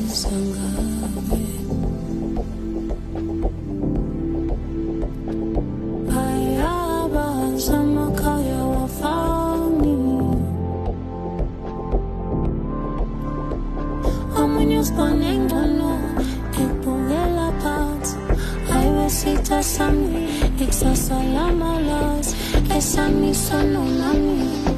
sangabe ayaba zamakaya wafani Amunyos panengono epungela pat Aywesita sami Iksasala malas Esami sono nami